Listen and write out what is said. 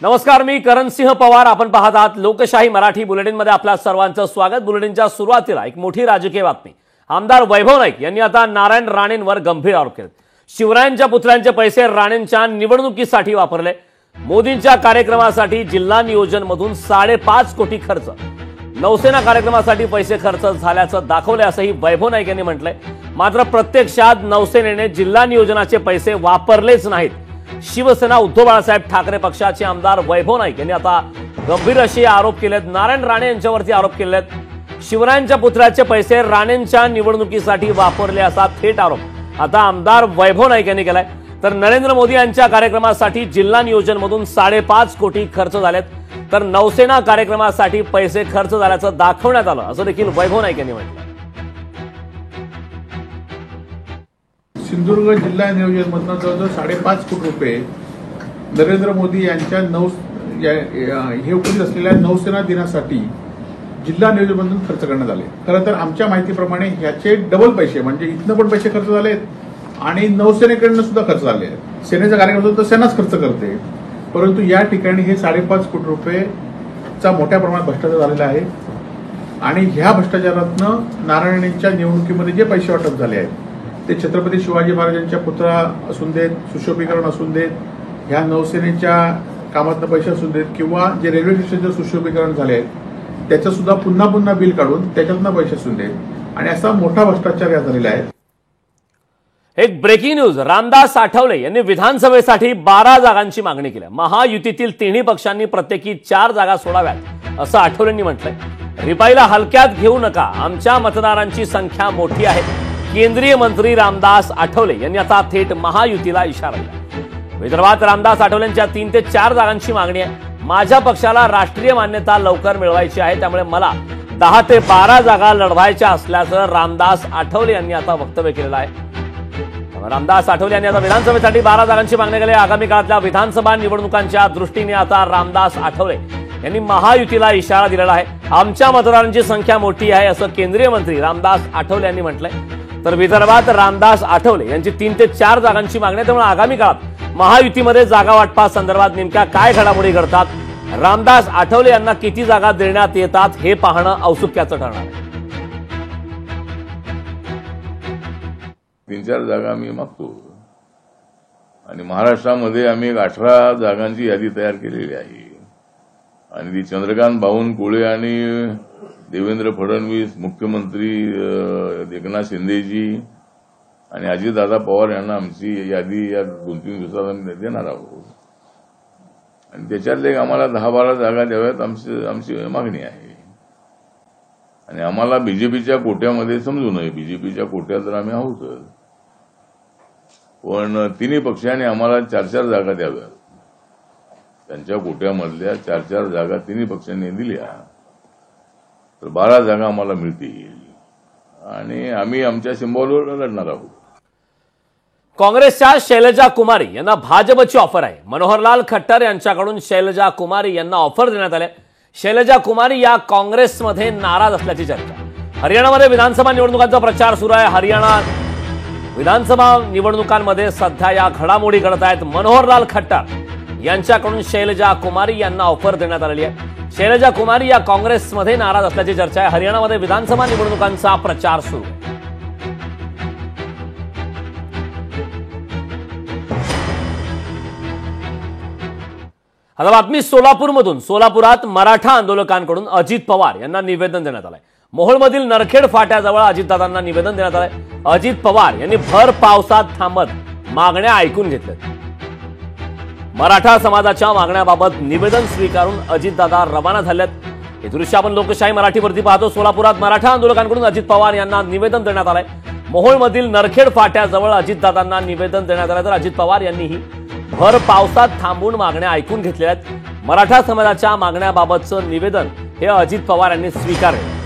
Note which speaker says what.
Speaker 1: नमस्कार, मी करणसिंह पवार. आपण पाहत आहात लोकशाही मराठी बुलेटिनमध्ये आपल्या सर्वांचं स्वागत. बुलेटिनच्या सुरुवातीला एक मोठी राजकीय बातमी. आमदार वैभव नाईक यांनी आता नारायण राणेंवर गंभीर आरोप केले. शिवरायांच्या पुतळ्यांचे पैसे राणेंच्या निवडणुकीसाठी वापरले. मोदींच्या कार्यक्रमासाठी जिल्हा नियोजन मधून 5.5 कोटी खर्च. नौसेना कार्यक्रमासाठी पैसे खर्च झाल्याचं दाखवले असंही वैभव नाईक यांनी म्हटलंय. मात्र प्रत्यक्षात नौसेनेने जिल्हा नियोजनाचे पैसे वापरलेच नाहीत. शिवसेना उद्धव बाळासाहेब ठाकरे पक्षाचे आमदार वैभव नाईक यांनी आता गंभीर असे आरोप केलेत. नारायण राणे यांच्यावरती आरोप केलेत. शिवरायांच्या पुतळ्याचे पैसे राणेंच्या निवडणुकीसाठी वापरले असा थेट आरोप आता आमदार वैभव नाईक यांनी केलाय. तर नरेंद्र मोदी यांच्या कार्यक्रमासाठी जिल्हा नियोजन मधून 5.5 कोटी खर्च झालेत. तर नौसेना कार्यक्रमासाठी पैसे खर्च झाल्याचं दाखवण्यात आलं असं देखील वैभव नाईक यांनी म्हटलं.
Speaker 2: सिंधुदुर्ग जिल्हा नियोजन मधून जवळजवळ 5.5 कोटी रुपये नरेंद्र मोदी यांच्या हे उपस्थित असलेल्या नौसेना दिनासाठी जिल्हा नियोजन मधून खर्च करण्यात आले. खरं तर आमच्या माहितीप्रमाणे ह्याचे डबल पैसे म्हणजे इथनं पण पैसे खर्च झालेत आणि नौसेनेकडनं सुद्धा खर्च झाले. सेनेचा कार्यक्रम तर सेनाच खर्च करते, परंतु या ठिकाणी हे 5.5 कोटी रुपयेचा मोठ्या प्रमाणात भ्रष्टाचार झालेला आहे. आणि ह्या भ्रष्टाचारातनं नारायणींच्या निवडणुकीमध्ये जे पैसे वाटप झाले आहेत ते छत्रपती शिवाजी महाराजांच्या पुतळा असून देत, सुशोभीकरण असून देत, ह्या नौसेनेच्या कामातनं पैसे असून देत, किंवा जे रेल्वे स्टेशनचं सुशोभीकरण झाले आहे त्याचं सुद्धा पुन्हा बिल काढून त्याच्यातनं पैसे असून देत, आणि असा मोठा भ्रष्टाचार या झालेला आहे.
Speaker 1: एक ब्रेकिंग न्यूज. रामदास आठवले यांनी विधानसभेसाठी 12 जागांची मागणी केली. महायुतीतील तिन्ही पक्षांनी प्रत्येकी 4 जागा सोडाव्यात असं आठवलेंनी म्हटलंय. रिपाईला हलक्यात घेऊ नका, आमच्या मतदारांची संख्या मोठी आहे. केंद्रीय मंत्री रामदास आठवले यांनी आता थेट महायुतीला इशारा दिला. विदर्भात रामदास आठवलेंच्या 3 ते 4 जागांची मागणी आहे. माझ्या पक्षाला राष्ट्रीय मान्यता लवकर मिळवायची आहे, त्यामुळे मला 10 ते 12 जागा लढवायच्या असल्याचं रामदास आठवले यांनी आता वक्तव्य केलेलं आहे. रामदास आठवले यांनी आता विधानसभेसाठी 12 जागांची मागणी केली. आगामी काळातल्या विधानसभा निवडणुकांच्या दृष्टीने आता रामदास आठवले यांनी महायुतीला इशारा दिलेला आहे. आमच्या मतदारांची संख्या मोठी आहे असं केंद्रीय मंत्री रामदास आठवले यांनी म्हटलंय. तर विदर्भात रामदास आठवले यांची 3 ते 4 जागांची मागणी आहे. त्यामुळे आगामी काळात महायुतीमध्ये जागा वाटपासंदर्भात नेमक्या काय घडामोडी घडतात, रामदास आठवले यांना किती जागा देण्यात येतात हे पाहणं औत्सुक्याचं ठरणार आहे.
Speaker 3: 3-4 जागा आम्ही मागतो आणि महाराष्ट्रामध्ये आम्ही 18 जागांची यादी तयार केलेली आहे. आणि ती चंद्रकांत बावनकुळे आणि देवेंद्र फडणवीस, मुख्यमंत्री एकनाथ शिंदेजी आणि अजितदादा पवार यांना आमची यादी या 2-3 दिवसात आम्ही देणार आहोत. आणि त्याच्यातले आम्हाला 10-12 जागा द्याव्यात आमची मागणी आहे. आणि आम्हाला बीजेपीच्या कोट्यामध्ये समजू नये, बीजेपीच्या कोट्यात तर आम्ही आहोतच, पण तिन्ही पक्षांनी आम्हाला 4-4 जागा द्याव्यात. त्यांच्या कोट्यामधल्या 4-4 जागा तिन्ही पक्षांनी दिल्या तर 12 जागा आम्हाला मिळतील आणि आम्ही आमच्या सिंबॉलवर लढणार आहोत.
Speaker 1: काँग्रेसच्या शैलजा कुमारी यांना भाजपची ऑफर आहे. मनोहरलाल खट्टर यांच्याकडून शैलजा कुमारी यांना ऑफर देण्यात आली. शैलजा कुमारी या काँग्रेसमध्ये नाराज असल्याची चर्चा. हरियाणामध्ये विधानसभा निवडणुकांचा प्रचार सुरू आहे. हरियाणा विधानसभा निवडणुकांमध्ये सध्या या घडामोडी घडत आहेत. मनोहरलाल खट्टर यांच्याकडून शैलजा कुमारी यांना ऑफर देण्यात आलेली आहे. शैलजा कुमारी या काँग्रेसमध्ये नाराज असल्याची चर्चा आहे. हरियाणामध्ये विधानसभा निवडणुकांचा प्रचार सुरू आहे. आता बातमी सोलापूरमधून. सोलापुरात मराठा आंदोलकांकडून अजित पवार यांना निवेदन देण्यात आलंय. मोहोळमधील नरखेड फाट्याजवळ अजितदादांना निवेदन देण्यात आलंय. अजित पवार यांनी भर पावसात थांबत मागण्या ऐकून घेतल्या. मराठा समाजाच्या मागण्याबाबत निवेदन स्वीकारून अजितदादा रवाना झालेत. हे दृश्य आपण लोकशाही मराठीवरती पाहतो. सोलापुरात मराठा आंदोलकांकडून अजित पवार यांना निवेदन देण्यात आलंय. मोहोळमधील नरखेड फाट्याजवळ अजितदादांना निवेदन देण्यात आलं. तर अजित पवार यांनीही भर पावसात थांबून मागण्या ऐकून घेतल्या आहेत. मराठा समाजाच्या मागण्याबाबतचं निवेदन हे अजित पवार यांनी स्वीकारले.